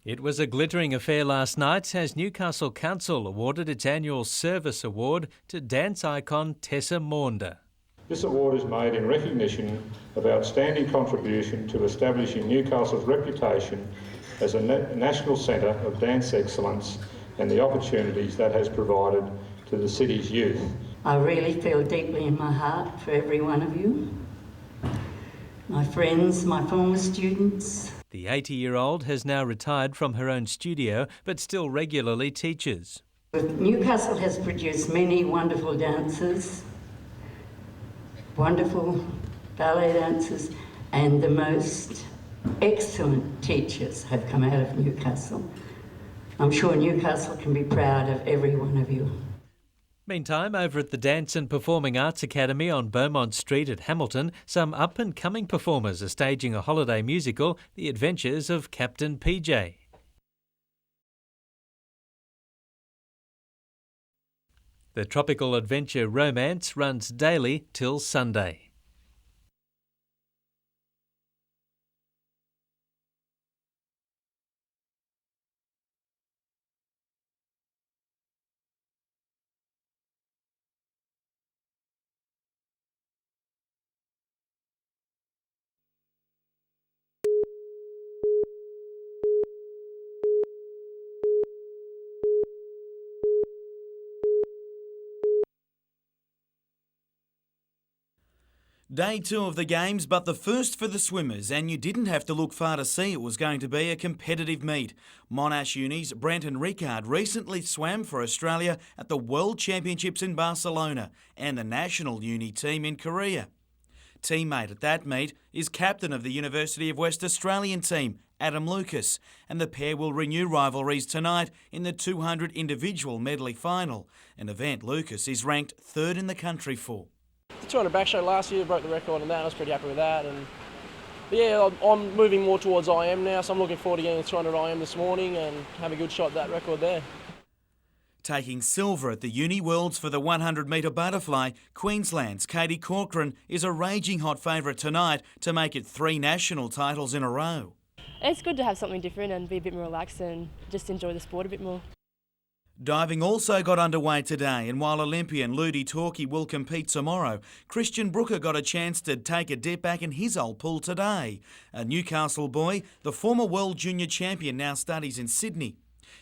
It was a glittering affair last night as Newcastle Council awarded its annual Service Award to dance icon Tessa Maunder. This award is made in recognition of outstanding contribution to establishing Newcastle's reputation as a national centre of dance excellence and the opportunities that has provided to the city's youth. I really feel deeply in my heart for every one of you, my friends, my former students. The 80-year-old has now retired from her own studio, but still regularly teaches. Newcastle has produced many wonderful dancers, wonderful ballet dancers, and the most excellent teachers have come out of Newcastle. I'm sure Newcastle can be proud of every one of you. Meantime, over at the Dance and Performing Arts Academy on Beaumont Street at Hamilton, some up-and-coming performers are staging a holiday musical, The Adventures of Captain PJ. The tropical adventure romance runs daily till Sunday. Day 2 of the Games, but the first for the swimmers, and you didn't have to look far to see it was going to be a competitive meet. Monash Uni's Brenton Rickard recently swam for Australia at the World Championships in Barcelona and the national uni team in Korea. Teammate at that meet is captain of the University of West Australian team, Adam Lucas, and the pair will renew rivalries tonight in the 200 individual medley final, an event Lucas is ranked third in the country for. The 200 backstroke last year broke the record, and I was pretty happy with that. But yeah, I'm moving more towards IM now, so I'm looking forward to getting the 200 IM this morning and have a good shot at that record there. Taking silver at the Uni Worlds for the 100-metre butterfly, Queensland's Katie Corcoran is a raging hot favourite tonight to make it 3 national titles in a row. It's good to have something different and be a bit more relaxed and just enjoy the sport a bit more. Diving also got underway today, and while Olympian Ludi Torquay will compete tomorrow, Christian Brooker got a chance to take a dip back in his old pool today. A Newcastle boy, the former world junior champion, now studies in Sydney.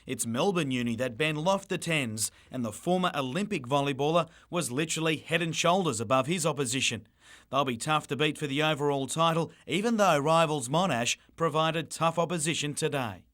It's Melbourne Uni that Ben Loftus-Tens, and the former Olympic volleyballer was literally head and shoulders above his opposition. They'll be tough to beat for the overall title, even though rivals Monash provided tough opposition today.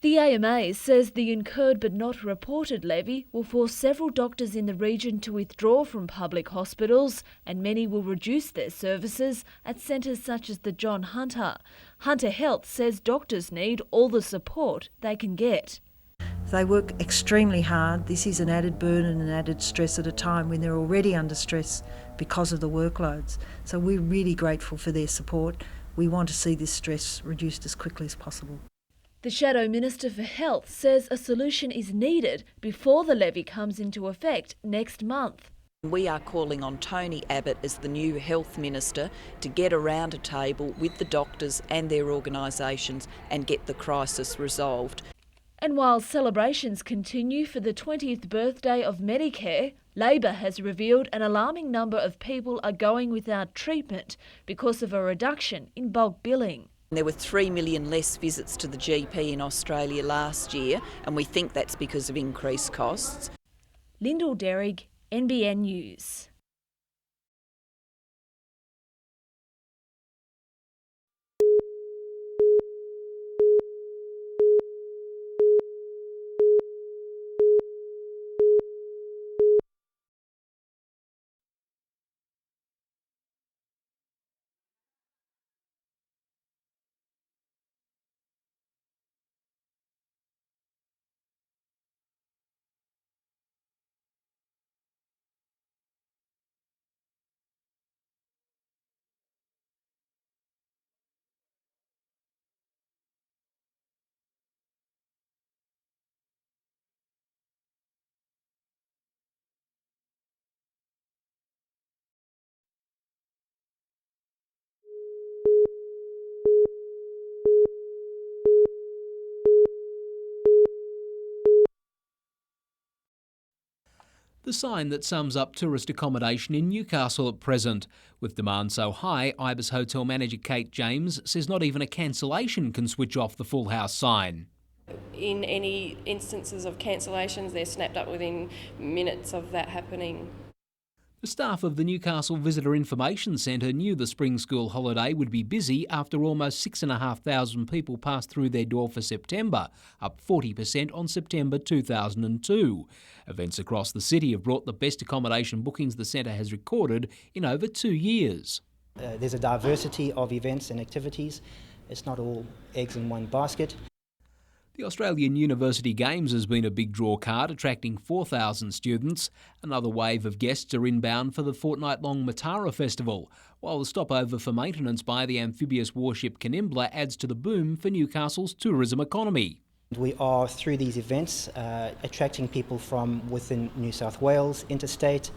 The AMA says the incurred but not reported levy will force several doctors in the region to withdraw from public hospitals, and many will reduce their services at centres such as the John Hunter. Hunter Health says doctors need all the support they can get. They work extremely hard. This is an added burden and an added stress at a time when they're already under stress because of the workloads. So we're really grateful for their support. We want to see this stress reduced as quickly as possible. The Shadow Minister for Health says a solution is needed before the levy comes into effect next month. We are calling on Tony Abbott as the new Health Minister to get around a table with the doctors and their organisations and get the crisis resolved. And while celebrations continue for the 20th birthday of Medicare, Labor has revealed an alarming number of people are going without treatment because of a reduction in bulk billing. There were 3 million less visits to the GP in Australia last year, and we think that's because of increased costs. Lyndall Derrig, NBN News. The sign that sums up tourist accommodation in Newcastle at present. With demand so high, Ibis Hotel manager Kate James says not even a cancellation can switch off the full house sign. In any instances of cancellations, they're snapped up within minutes of that happening. The staff of the Newcastle Visitor Information Centre knew the spring school holiday would be busy after almost 6,500 people passed through their door for September, up 40% on September 2002. Events across the city have brought the best accommodation bookings the centre has recorded in over 2 years. There's a diversity of events and activities. It's not all eggs in one basket. The Australian University Games has been a big draw card, attracting 4,000 students. Another wave of guests are inbound for the fortnight-long Matara Festival, while the stopover for maintenance by the amphibious warship Canimbla adds to the boom for Newcastle's tourism economy. We are, through these events, attracting people from within New South Wales, interstate,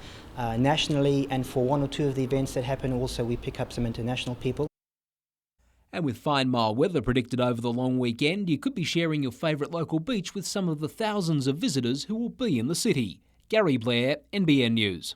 nationally, and for one or two of the events that happen also we pick up some international people. And with fine mild weather predicted over the long weekend, you could be sharing your favourite local beach with some of the thousands of visitors who will be in the city. Gary Blair, NBN News.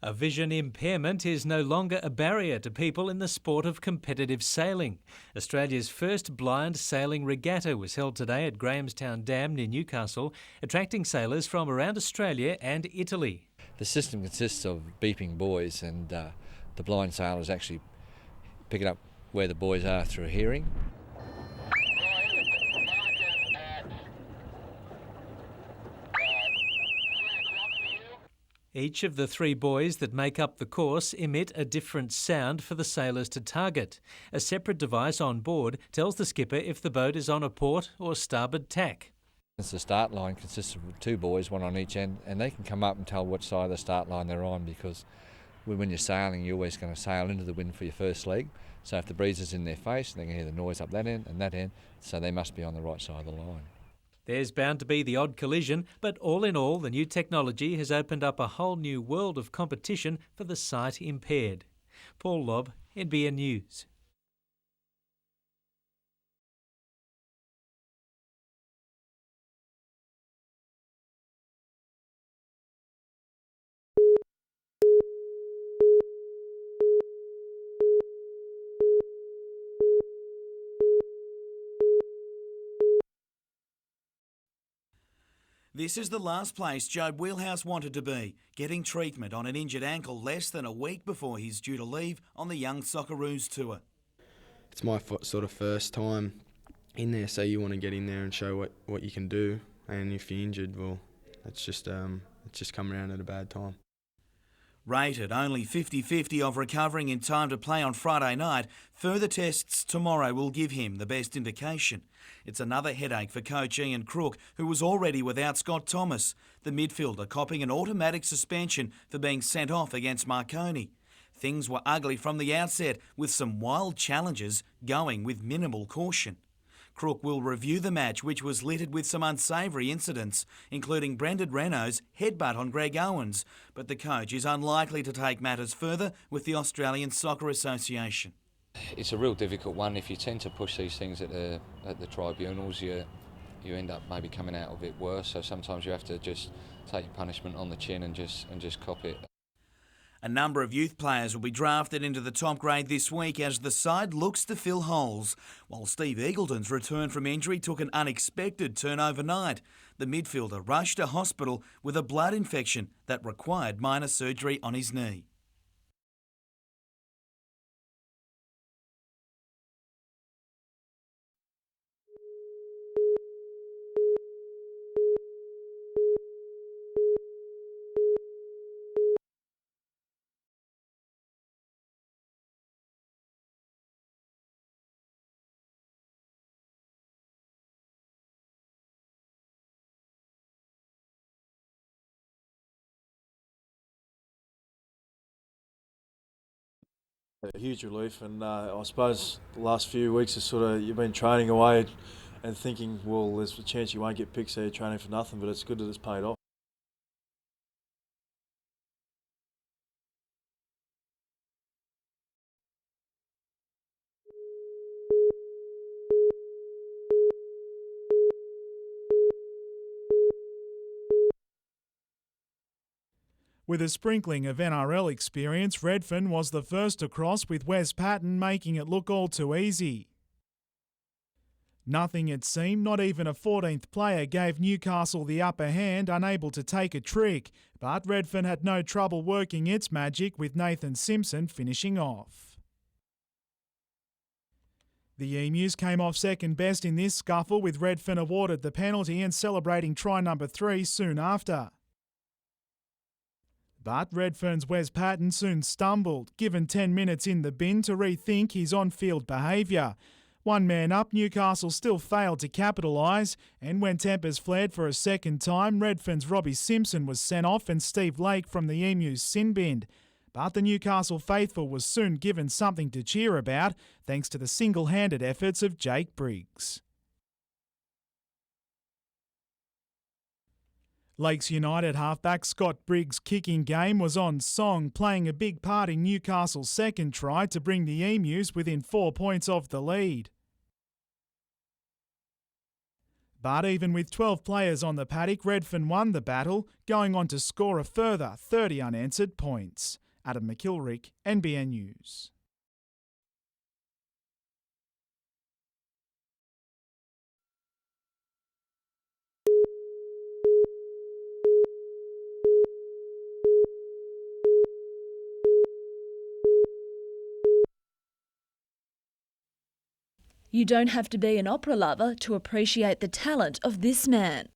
A vision impairment is no longer a barrier to people in the sport of competitive sailing. Australia's first blind sailing regatta was held today at Grahamstown Dam near Newcastle, attracting sailors from around Australia and Italy. The system consists of beeping buoys, and the blind sailors actually pick it up where the buoys are through hearing. Each of the 3 buoys that make up the course emit a different sound for the sailors to target. A separate device on board tells the skipper if the boat is on a port or starboard tack. The start line consists of 2 buoys, one on each end, and they can come up and tell which side of the start line they're on, because when you're sailing, you're always going to sail into the wind for your first leg. So if the breeze is in their face, they can hear the noise up that end and that end, so they must be on the right side of the line. There's bound to be the odd collision, but all in all, the new technology has opened up a whole new world of competition for the sight impaired. Paul Lobb, NBN News. This is the last place Jobe Wheelhouse wanted to be, getting treatment on an injured ankle less than a week before he's due to leave on the Young Socceroos tour. It's my sort of first time in there, so you want to get in there and show what you can do, and if you're injured, well, it's just come around at a bad time. Rated only 50-50 of recovering in time to play on Friday night, further tests tomorrow will give him the best indication. It's another headache for coach Ian Crook, who was already without Scott Thomas, the midfielder copping an automatic suspension for being sent off against Marconi. Things were ugly from the outset, with some wild challenges going with minimal caution. Crook will review the match, which was littered with some unsavoury incidents, including Brendan Renault's headbutt on Greg Owens, but the coach is unlikely to take matters further with the Australian Soccer Association. It's a real difficult one. If you tend to push these things at the tribunals, you end up maybe coming out of it worse. So sometimes you have to just take your punishment on the chin and just cop it. A number of youth players will be drafted into the top grade this week as the side looks to fill holes. While Steve Eagleton's return from injury took an unexpected turn overnight, the midfielder rushed to hospital with a blood infection that required minor surgery on his knee. A huge relief, and I suppose the last few weeks is you've been training away and thinking, well, there's a chance you won't get picked, so you're training for nothing, but it's good that it's paid off. With a sprinkling of NRL experience, Redfern was the first to cross, with Wes Patton making it look all too easy. Nothing, it seemed, not even a 14th player, gave Newcastle the upper hand, unable to take a trick. But Redfern had no trouble working its magic, with Nathan Simpson finishing off. The Emus came off second best in this scuffle, with Redfern awarded the penalty and celebrating try number 3 soon after. But Redfern's Wes Patton soon stumbled, given 10 minutes in the bin to rethink his on-field behaviour. One man up, Newcastle still failed to capitalise, and when tempers flared for a second time, Redfern's Robbie Simpson was sent off and Steve Lake from the Emus sin bin. But the Newcastle faithful was soon given something to cheer about, thanks to the single-handed efforts of Jake Briggs. Lakes United halfback Scott Briggs' kicking game was on song, playing a big part in Newcastle's second try to bring the Emus within 4 points of the lead. But even with 12 players on the paddock, Redfern won the battle, going on to score a further 30 unanswered points. Adam McKilrick, NBN News. You don't have to be an opera lover to appreciate the talent of this man.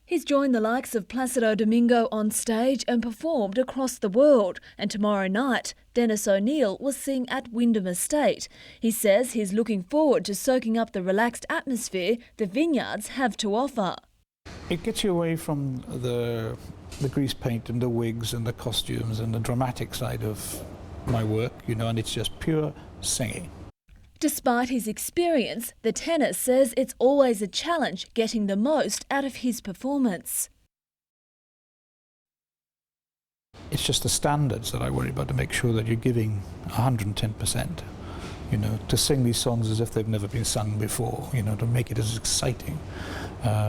He's joined the likes of Placido Domingo on stage and performed across the world. And tomorrow night, Dennis O'Neill will sing at Wyndham Estate. He says he's looking forward to soaking up the relaxed atmosphere the vineyards have to offer. It gets you away from the grease paint and the wigs and the costumes and the dramatic side of my work, and it's just pure singing. Despite his experience, the tenor says it's always a challenge getting the most out of his performance. It's just the standards that I worry about, to make sure that you're giving 110%, to sing these songs as if they've never been sung before, to make it as exciting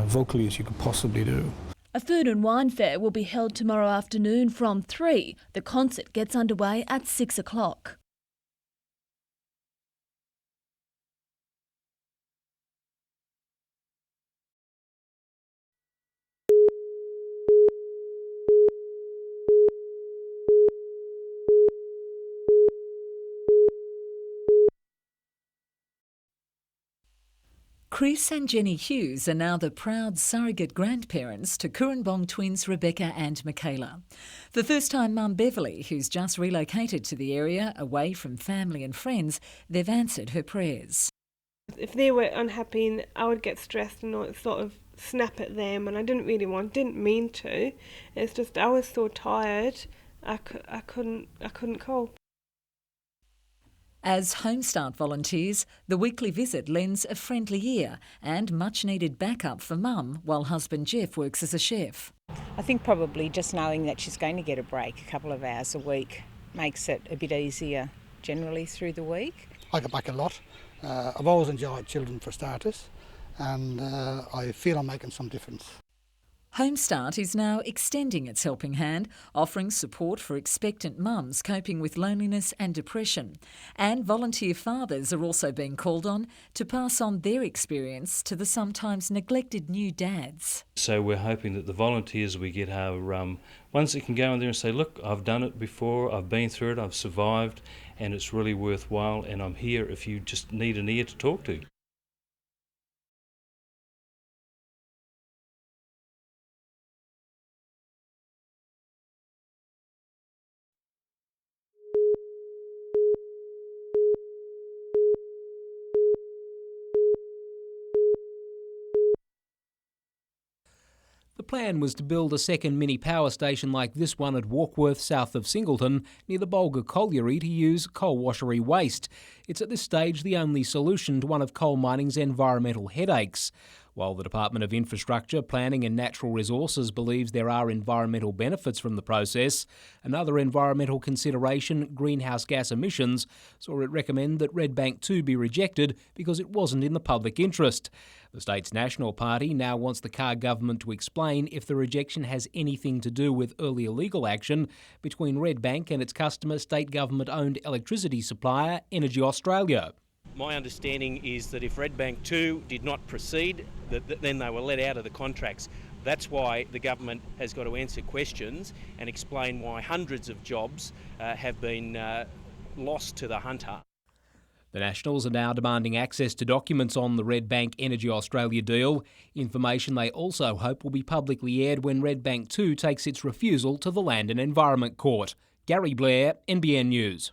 vocally as you could possibly do. A food and wine fair will be held tomorrow afternoon from 3. The concert gets underway at 6 o'clock. Chris and Jenny Hughes are now the proud surrogate grandparents to Kurrambong twins Rebecca and Michaela. For first-time mum Beverly, who's just relocated to the area away from family and friends, they've answered her prayers. If they were unhappy, I would get stressed and sort of snap at them, and I didn't mean to. It's just I was so tired, I couldn't cope. As Homestart volunteers, the weekly visit lends a friendly ear and much-needed backup for mum while husband Jeff works as a chef. I think probably just knowing that she's going to get a break a couple of hours a week makes it a bit easier generally through the week. I go back a lot. I've always enjoyed children for starters, and I feel I'm making some difference. Homestart is now extending its helping hand, offering support for expectant mums coping with loneliness and depression. And volunteer fathers are also being called on to pass on their experience to the sometimes neglected new dads. So we're hoping that the volunteers we get are ones that can go in there and say, look, I've done it before, I've been through it, I've survived, and it's really worthwhile, and I'm here if you just need an ear to talk to. The plan was to build a second mini power station like this one at Warkworth, south of Singleton, near the Bulga Colliery, to use coal washery waste. It's at this stage the only solution to one of coal mining's environmental headaches. While the Department of Infrastructure, Planning and Natural Resources believes there are environmental benefits from the process, another environmental consideration, greenhouse gas emissions, saw it recommend that Redbank 2 be rejected because it wasn't in the public interest. The state's National Party now wants the Carr government to explain if the rejection has anything to do with earlier legal action between Redbank and its customer, state government-owned electricity supplier Energy Australia. My understanding is that if Redbank 2 did not proceed, then they were let out of the contracts. That's why the government has got to answer questions and explain why hundreds of jobs have been lost to the hunter. The Nationals are now demanding access to documents on the Redbank Energy Australia deal, information they also hope will be publicly aired when Redbank 2 takes its refusal to the Land and Environment Court. Gary Blair, NBN News.